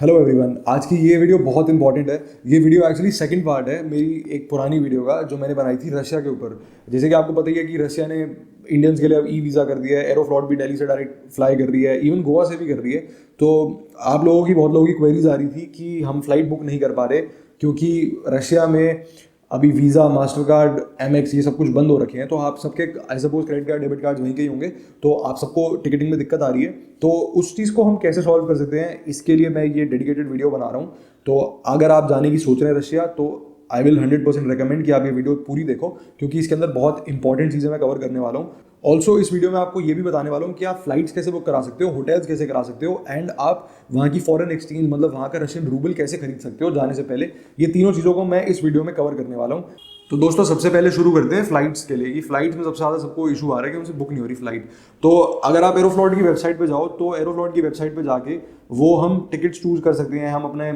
Hello everyone, आज की ये वीडियो बहुत इंपॉर्टेंट है। ये वीडियो एक्चुअली सेकंड पार्ट है मेरी एक पुरानी वीडियो का जो मैंने बनाई थी रशिया के ऊपर। जैसे कि आपको पता ही है कि रशिया ने इंडियंस के लिए अब ई वीज़ा कर दिया है, एरोफ्लॉट भी दिल्ली से डायरेक्ट फ्लाई कर रही है, इवन गोवा से भी कर रही है। तो आप लोगों की बहुत लोगों की क्वेरीज आ रही थी कि हम फ्लाइट बुक नहीं कर पा रहे क्योंकि रशिया में अभी वीज़ा, मास्टर कार्ड, एमएक्स ये सब कुछ बंद हो रखे हैं। तो आप सबके I suppose credit card, debit card वहीं के ही होंगे, तो आप सबको टिकटिंग में दिक्कत आ रही है। तो उस चीज़ को हम कैसे सॉल्व कर सकते हैं, इसके लिए मैं ये डेडिकेटेड वीडियो बना रहा हूँ। तो अगर आप जाने की सोच रहे हैं रशिया, तो आई विल 100% रिकमेंड कि आप ये वीडियो पूरी देखो, क्योंकि इसके अंदर बहुत इंपॉर्टेंट चीज़ें मैं कवर करने वाला हूँ। ऑल्सो इस वीडियो में आपको ये भी बताने वाला हूँ कि आप फ्लाइट्स कैसे बुक करा सकते हो, होटल्स कैसे करा सकते हो, एंड आप वहाँ की फॉरेन एक्सचेंज मतलब वहाँ का रशियन रूबल कैसे खरीद सकते हो जाने से पहले। ये तीनों चीज़ों को मैं इस वीडियो में कवर करने वाला हूँ। तो दोस्तों, सबसे पहले शुरू करते हैं फ्लाइट्स के लिए। कि फ्लाइट्स में सबसे ज़्यादा सबको इशू आ रहा है कि उनसे बुक नहीं हो रही फ्लाइट। तो अगर आप एरोफ्लॉट की वेबसाइट पे जाओ, तो एरोफ्लॉट की वेबसाइट पे जाके वो हम टिकट्स चूज कर सकते हैं। हम अपने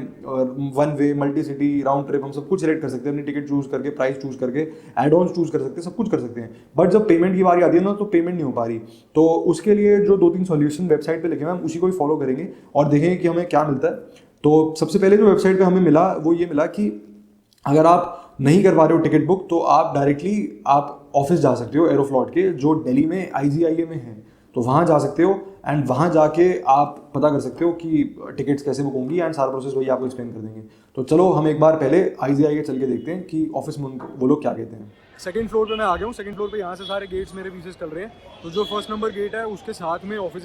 one way, multi city, round trip, हम सब कुछ सिलेक्ट कर सकते हैं अपनी टिकट चूज करके, प्राइस चूज करके, एड ऑन चूज कर सकते हैं, सब कुछ कर सकते हैं। बट जब पेमेंट की बारी आती है ना, तो पेमेंट नहीं हो पा रही। तो उसके लिए जो 2-3 सॉल्यूशन वेबसाइट पे लिखे हुए हैं, हम उसी को ही फॉलो करेंगे और देखेंगे कि हमें क्या मिलता है। तो सबसे पहले जो वेबसाइट पे हमें मिला वो ये मिला कि अगर आप नहीं कर पा रहे हो टिकट बुक, तो आप डायरेक्टली आप ऑफिस जा सकते हो एरोफ्लॉट के, जो दिल्ली में आईजीआईए में है। तो वहाँ जा सकते हो एंड वहाँ जाके आप पता कर सकते हो कि टिकट्स कैसे बुक होंगी, एंड सारा प्रोसेस वही आपको एक्सप्लेन कर देंगे। तो चलो हम एक बार पहले आईजीआईए चल के देखते हैं कि ऑफिस में वो लोग क्या कहते हैं। सेकंड फ्लोर पे मैं आ गया हूँ। सेकंड फ्लोर पे यहाँ से सारे गेट्स मेरे पीछे चल रहे हैं। तो जो फर्स्ट नंबर गेट है उसके साथ में ऑफिस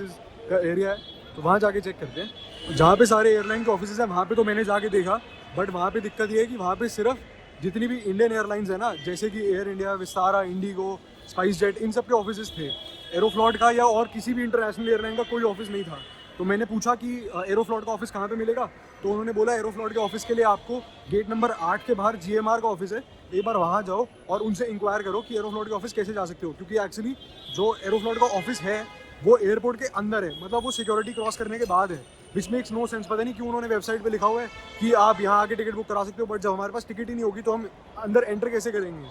का एरिया है, तो वहाँ जाके चेक करते हैं। जहाँ पे सारे एयरलाइन के ऑफिस हैं वहाँ पे तो मैंने जाके देखा, बट वहाँ पे दिक्कत ये है कि वहाँ पे सिर्फ जितनी भी इंडियन एयरलाइंस है ना, जैसे कि Air India, Vistara, IndiGo, SpiceJet, इन सब के ऑफिस थे। एरोफ्लॉट का या और किसी भी इंटरनेशनल एयरलाइन का कोई ऑफिस नहीं था। तो मैंने पूछा कि एरोफ्लॉट का ऑफिस कहाँ पे मिलेगा, तो उन्होंने बोला एरोफ्लॉट के ऑफिस के लिए आपको गेट नंबर 8 के बाहर जीएमआर का ऑफिस है, एक बार वहाँ जाओ और उनसे इंक्वायर करो कि एरोफ्लॉट के ऑफिस कैसे जा सकते हो। क्योंकि एक्चुअली जो एरोफ्लॉट का ऑफिस है वो एयरपोर्ट के अंदर है, मतलब वो सिक्योरिटी क्रॉस करने के बाद है, विच मेक्स नो सेंस। पता नहीं क्यों उन्होंने वेबसाइट पे लिखा हुआ है कि आप यहाँ आके टिकट बुक करा सकते हो, बट जब हमारे पास टिकट ही नहीं होगी तो हम अंदर एंटर कैसे करेंगे।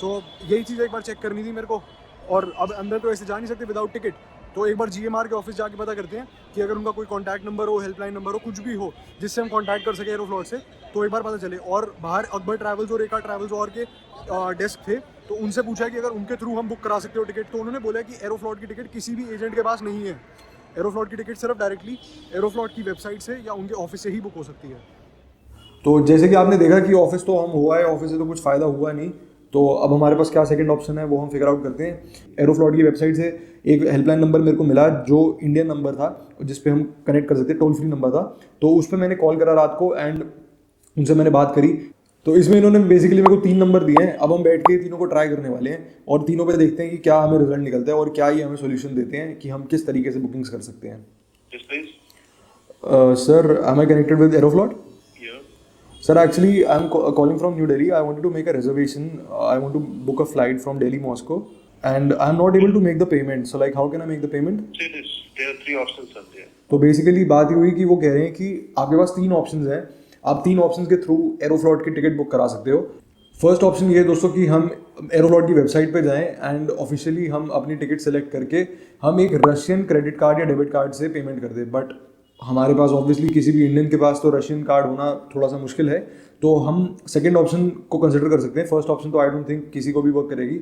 तो यही चीज़ एक बार चेक करनी थी मेरे को, और अब अंदर तो ऐसे जा नहीं सकते विदाउट टिकट। तो एक बार जीएमआर के ऑफिस जाके पता करते हैं कि अगर उनका कोई कॉन्टैक्ट नंबर हो, हेल्पलाइन नंबर हो, कुछ भी हो जिससे हम कॉन्टैक्ट कर सके एरोफ्लॉट से, तो एक बार पता चले। और बाहर अकबर ट्रैवल्स और एका ट्रैवल्स और के डेस्क थे, तो उनसे पूछा कि अगर उनके थ्रू हम बुक करा सकते हो टिकट, तो उन्होंने बोला कि एरोफ्लॉट की टिकट किसी भी एजेंट के पास नहीं है। एरोफ्लॉट की टिकट सिर्फ डायरेक्टली एरोफ्लॉट की वेबसाइट से या उनके ऑफिस से ही बुक हो सकती है। तो जैसे कि आपने देखा कि ऑफिस तो हम हुआ है, ऑफिस से तो कुछ फ़ायदा हुआ नहीं। तो अब हमारे पास क्या सेकंड ऑप्शन है वो हम फिगर आउट करते हैं। एरोफ्लॉट की वेबसाइट से एक हेल्पलाइन नंबर मेरे को मिला जो इंडियन नंबर था, जिस पे हम कनेक्ट कर सकते, टोल फ्री नंबर था। तो उस पर मैंने कॉल करा रात को एंड उनसे मैंने बात करी। तो इसमें इन्होंने बेसिकली मेरे को 3 नंबर दिए हैं। अब हम बैठ के तीनों को ट्राई करने वाले हैं और तीनों पे देखते हैं कि क्या हमें रिजल्ट निकलता है और क्या ये हमें सोल्यूशन देते हैं कि हम किस तरीके से बुकिंग्स कर सकते हैं। Sir, am I connected with Aeroflot? Yeah. Sir, actually, I'm calling from New Delhi. I wanted to make a reservation. I want to book a flight from Delhi, Moscow, and I'm not able to make the payment. So, like, how can I make the payment? See this. There are 3 options are there. तो basically बात ये हुई कि वो कह रहे हैं कि आपके पास 3 ऑप्शंस हैं। आप 3 ऑप्शंस के थ्रू एरोफ्लॉट की टिकट बुक करा सकते हो। फर्स्ट ऑप्शन ये है दोस्तों कि हम एरोफ्लॉट की वेबसाइट पे जाएं एंड ऑफिशियली हम अपनी टिकट सेलेक्ट करके हम एक रशियन क्रेडिट कार्ड या डेबिट कार्ड से पेमेंट कर दें। बट हमारे पास ऑब्वियसली किसी भी इंडियन के पास तो रशियन कार्ड होना थोड़ा सा मुश्किल है, तो हम सेकंड ऑप्शन को कंसिडर कर सकते हैं। फर्स्ट ऑप्शन तो आई डोंट थिंक किसी को भी वर्क करेगी।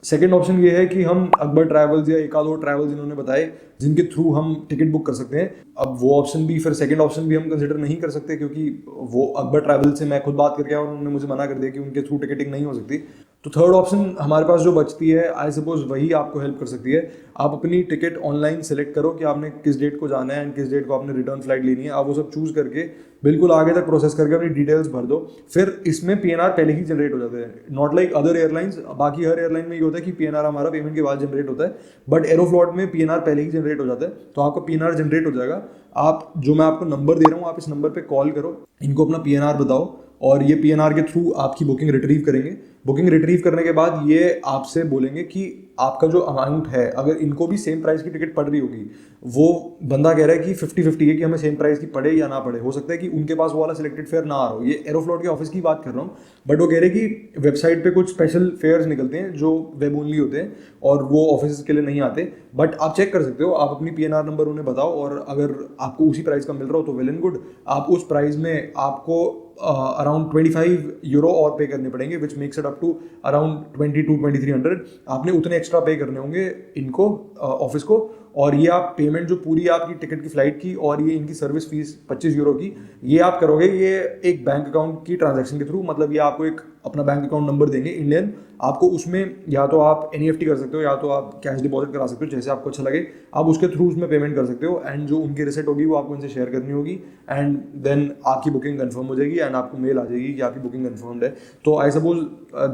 सेकंड ऑप्शन ये है कि हम अकबर ट्रैवल्स या एक आध और ट्रैवल्स इन्होंने बताए जिनके थ्रू हम टिकट बुक कर सकते हैं। अब वो ऑप्शन भी, फिर सेकंड ऑप्शन भी हम कंसिडर नहीं कर सकते, क्योंकि वो अकबर ट्रैवल्स से मैं खुद बात करके और उन्होंने मुझे मना कर दिया कि उनके थ्रू टिकटिंग नहीं हो सकती। तो थर्ड ऑप्शन हमारे पास जो बचती है, आई सपोज वही आपको हेल्प कर सकती है। आप अपनी टिकट ऑनलाइन सेलेक्ट करो कि आपने किस डेट को जाना है एंड किस डेट को आपने रिटर्न फ्लाइट लेनी है। आप वो सब चूज करके बिल्कुल आगे तक प्रोसेस करके अपनी डिटेल्स भर दो। फिर इसमें पीएनआर पहले ही जनरेट हो जाते हैं, नॉट लाइक अदर एयरलाइंस। बाकी हर एयरलाइन में ये होता है कि पीएनआर हमारा पेमेंट के बाद जनरेट होता है, बट एरोफ्लॉट में पीएनआर पहले ही जनरेट हो जाता है। तो आपका पीएनआर जनरेट हो जाएगा। आप जो मैं आपको नंबर दे रहा हूँ, आप इस नंबर पे कॉल करो, इनको अपना पीएनआर बताओ और ये PNR के थ्रू आपकी बुकिंग रिट्रीव करेंगे। बुकिंग रिट्रीव करने के बाद ये आपसे बोलेंगे कि आपका जो अमाउंट है, अगर इनको भी सेम प्राइस की टिकट पड़ रही होगी, वो बंदा कह रहा है कि 50-50 है कि हमें सेम प्राइस की पड़े या ना पड़े, हो सकता है कि उनके पास वो वाला सिलेक्टेड फेयर ना आ रहा हो। ये एरोफ्लॉट के ऑफिस की बात कर रहा हूँ, बट वो कह रहे हैं कि वेबसाइट पे कुछ स्पेशल फेयर्स निकलते हैं जो वेब ओनली होते हैं और वो ऑफिस के लिए नहीं आते। बट आप चेक कर सकते हो, आप अपनी PNR नंबर उन्हें बताओ और अगर आपको उसी प्राइस का मिल रहा हो तो वेल एंड गुड। आप उस प्राइस में आपको अराउंड 25 यूरो और पे करने पड़ेंगे, which makes it up to around 22-2300। आपने उतने एक्स्ट्रा पे करने होंगे इनको, ऑफिस को। और ये आप पेमेंट जो पूरी आपकी टिकट की फ्लाइट की और ये इनकी सर्विस फीस 25 यूरो की, ये आप करोगे ये एक बैंक अकाउंट की ट्रांजैक्शन के थ्रू। मतलब ये आपको एक अपना बैंक अकाउंट नंबर देंगे इंडियन, आपको उसमें या तो आप NEFT कर सकते हो या तो आप कैश डिपॉजिट करा सकते हो, जैसे आपको अच्छा लगे आप उसके थ्रू उसमें पेमेंट कर सकते हो। एंड जो उनकी रिसिप्ट होगी वो आपको इनसे शेयर करनी होगी एंड देन आपकी बुकिंग कंफर्म हो जाएगी एंड आपको मेल आ जाएगी कि आपकी बुकिंग कंफर्म्ड है। तो I suppose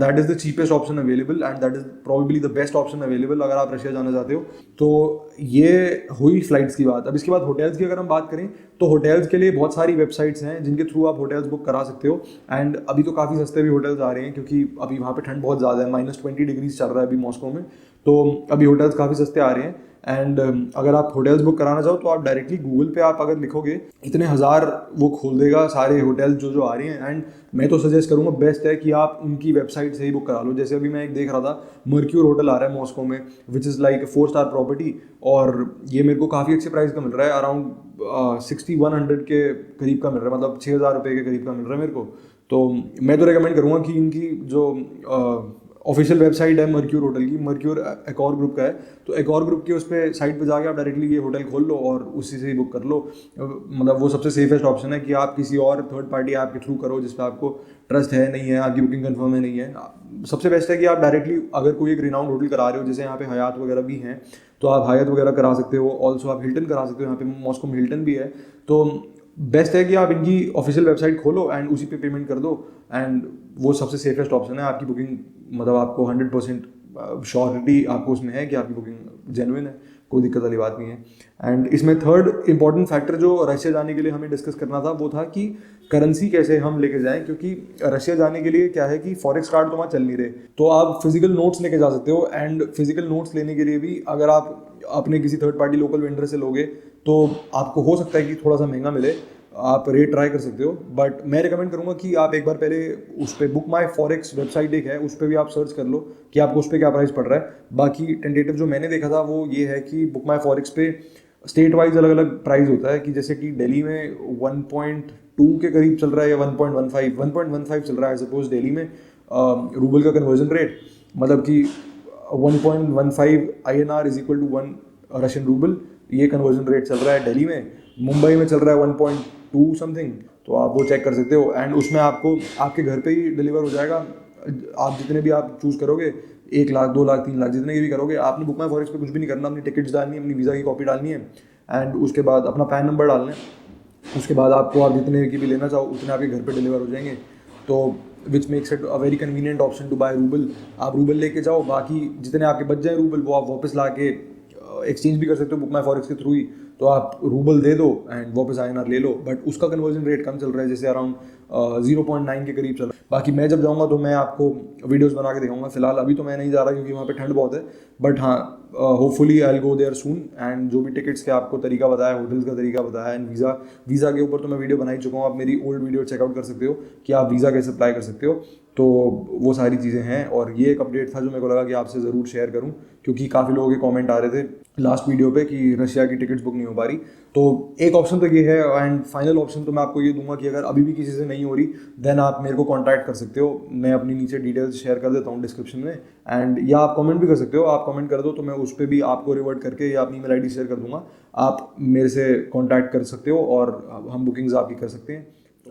that is the cheapest option available and that is probably the best option available अगर आप रशिया जाना चाहते हो। तो ये हुई फ्लाइट्स की बात। अब इसके बाद होटल्स की अगर हम बात करें तो होटल्स के लिए बहुत सारी वेबसाइट्स हैं जिनके थ्रू आप होटल्स बुक करा सकते हो। एंड अभी तो काफ़ी सस्ते भी होटल्स आ रहे हैं क्योंकि अभी वहाँ पे ठंड बहुत ज़्यादा है, -20 डिग्रीज चल रहा है अभी मॉस्को में, तो अभी होटल्स काफ़ी सस्ते आ रहे हैं। एंड अगर आप होटल्स बुक कराना चाहो तो आप डायरेक्टली गूगल पे आप अगर लिखोगे इतने हज़ार वो खोल देगा सारे होटल्स जो आ रहे हैं। एंड मैं तो सजेस्ट करूँगा बेस्ट है कि आप उनकी वेबसाइट से ही बुक करा लो। जैसे अभी मैं एक देख रहा था, मर्क्यूर होटल आ रहा है मॉस्को में, which is like 4 star property, और ये मेरे को काफ़ी अच्छे प्राइस का मिल रहा है, अराउंड 6100 के करीब का मिल रहा है, मतलब 6000 रुपये के करीब का मिल रहा है मेरे को। तो मैं तो रेकमेंड करूँगा कि इनकी जो ऑफिशियल वेबसाइट है मर्क्यूर होटल की, मर्क्यूर एकॉर ग्रुप का है, तो एकॉर ग्रुप के उस पर साइट पे जाके आप डायरेक्टली ये होटल खोल लो और उसी से ही बुक कर लो। मतलब वो सबसे सेफेस्ट ऑप्शन है कि आप किसी और थर्ड पार्टी ऐप के थ्रू करो जिस पर आपको ट्रस्ट है नहीं है, आपकी बुकिंग कंफर्म है नहीं है। सबसे बेस्ट है कि आप डायरेक्टली अगर कोई एक रिनाउंड होटल करा रहे हो, जैसे यहाँ पे हयात वगैरह भी हैं, तो आप हयात वगैरह करा सकते हो। ऑल्सो आप हिल्टन करा सकते हो, यहाँ पे मॉस्को में हिल्टन भी है। तो बेस्ट है कि आप इनकी ऑफिशियल वेबसाइट खोलो एंड उसी पे पेमेंट कर दो एंड वो सबसे सेफेस्ट ऑप्शन है। आपकी बुकिंग मतलब आपको 100% श्योरिटी आपको उसमें है कि आपकी बुकिंग जेन्युइन है, कोई दिक्कत वाली बात नहीं है। एंड इसमें थर्ड इंपॉर्टेंट फैक्टर जो रशिया जाने के लिए हमें डिस्कस करना था वो था कि करेंसी कैसे हम लेके जाएं, क्योंकि रशिया जाने के लिए क्या है कि फॉरेक्स कार्ड तो वहाँ चल नहीं रहे, तो आप फिजिकल नोट्स लेके जा सकते हो। एंड फिजिकल नोट्स लेने के लिए भी अगर आप अपने किसी थर्ड पार्टी लोकल वेंडर से लोगे तो आपको हो सकता है कि थोड़ा सा महंगा मिले, आप रेट ट्राई कर सकते हो। बट मैं रिकमेंड करूंगा कि आप एक बार पहले उस पर बुक माई फॉरेक्स वेबसाइट एक है, उस पर भी आप सर्च कर लो कि आपको उस पर क्या प्राइस पड़ रहा है। बाकी टेंटेटिव जो मैंने देखा था वो ये है कि बुक माई फॉरेक्स पे स्टेट वाइज अलग अलग प्राइस होता है, कि जैसे कि दिल्ली में 1.2 के करीब चल रहा है या 1.15 चल रहा है सपोज दिल्ली में। रूबल का कन्वर्जन रेट मतलब कि 1.15 INR is equal to 1 Russian rouble, ये कन्वर्जन रेट चल रहा है दिल्ली में। मुंबई में चल रहा है 1.2 समथिंग, तो आप वो चेक कर सकते हो। एंड उसमें आपको आपके घर पे ही डिलीवर हो जाएगा। आप जितने भी आप चूज़ करोगे, 1 लाख 2 लाख 3 लाख जितने की भी करोगे, आपने बुक माई फॉरेक्स पे कुछ भी नहीं करना, अपनी टिकट्स डालनी है, अपनी वीज़ा की कॉपी डालनी है एंड उसके बाद अपना पैन नंबर डालना है। उसके बाद आपको आप जितने की भी लेना चाहो उतने आपके घर पे डिलीवर हो जाएंगे। तो which makes it a very convenient option to buy rouble. आप रूबल लेके जाओ, बाकी जितने आपके बच जाए रूबल वो आप वापस ला के एक्सचेंज भी कर सकते हो बुक माई फॉरेक्स के थ्रू ही। तो आप रूबल दे दो एंड वापस INR ले लो, बट उसका कन्वर्जन रेट कम चल रहा है, जैसे अराउंड 0.9 के करीब चल रहा है। बाकी मैं जब जाऊँगा तो मैं आपको वीडियोस बना के दिखाऊंगा। फिलहाल अभी तो मैं नहीं जा रहा क्योंकि वहाँ पे ठंड बहुत है, बट हाँ hopefully I will go there soon. And जो भी टिकट्स के आपको तरीका बताया, होटल्स का तरीका बताया एंड वीज़ा के ऊपर तो मैं वीडियो बना ही चुका हूँ। आप मेरी ओल्ड वीडियो चेकआउट कर सकते हो कि आप वीज़ा कैसे अप्लाई कर सकते हो। तो वो सारी चीज़ें हैं और ये एक अपडेट था जो मेरे को लगा कि आपसे ज़रूर शेयर करूँ, क्योंकि काफ़ी लोगों के कमेंट आ रहे थे लास्ट वीडियो पे कि रशिया की टिकट्स बुक नहीं हो पा रही। तो एक ऑप्शन तो ये है एंड फाइनल ऑप्शन तो मैं आपको ये दूंगा कि अगर अभी भी किसी से नहीं हो रही देन आप मेरे को कांटेक्ट कर सकते हो। मैं अपनी नीचे डिटेल्स शेयर कर देता हूँ डिस्क्रिप्शन में, एंड या आप कमेंट भी कर सकते हो। आप कमेंट कर दो तो मैं उस पर भी आपको रिवर्ट करके या अपनी ईमेल ID शेयर कर दूंगा। आप मेरे से कॉन्टैक्ट कर सकते हो और हम बुकिंग्स आपकी कर सकते हैं।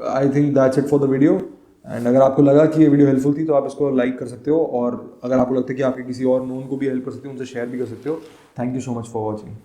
I think that's it for the video. And अगर आपको लगा कि ये वीडियो हेल्पफुल थी तो आप इसको लाइक कर सकते हो, और अगर आपको लगता है कि आपके किसी और नोन को भी हेल्प कर सकते हो उनसे शेयर भी कर सकते हो। Thank you so much for watching.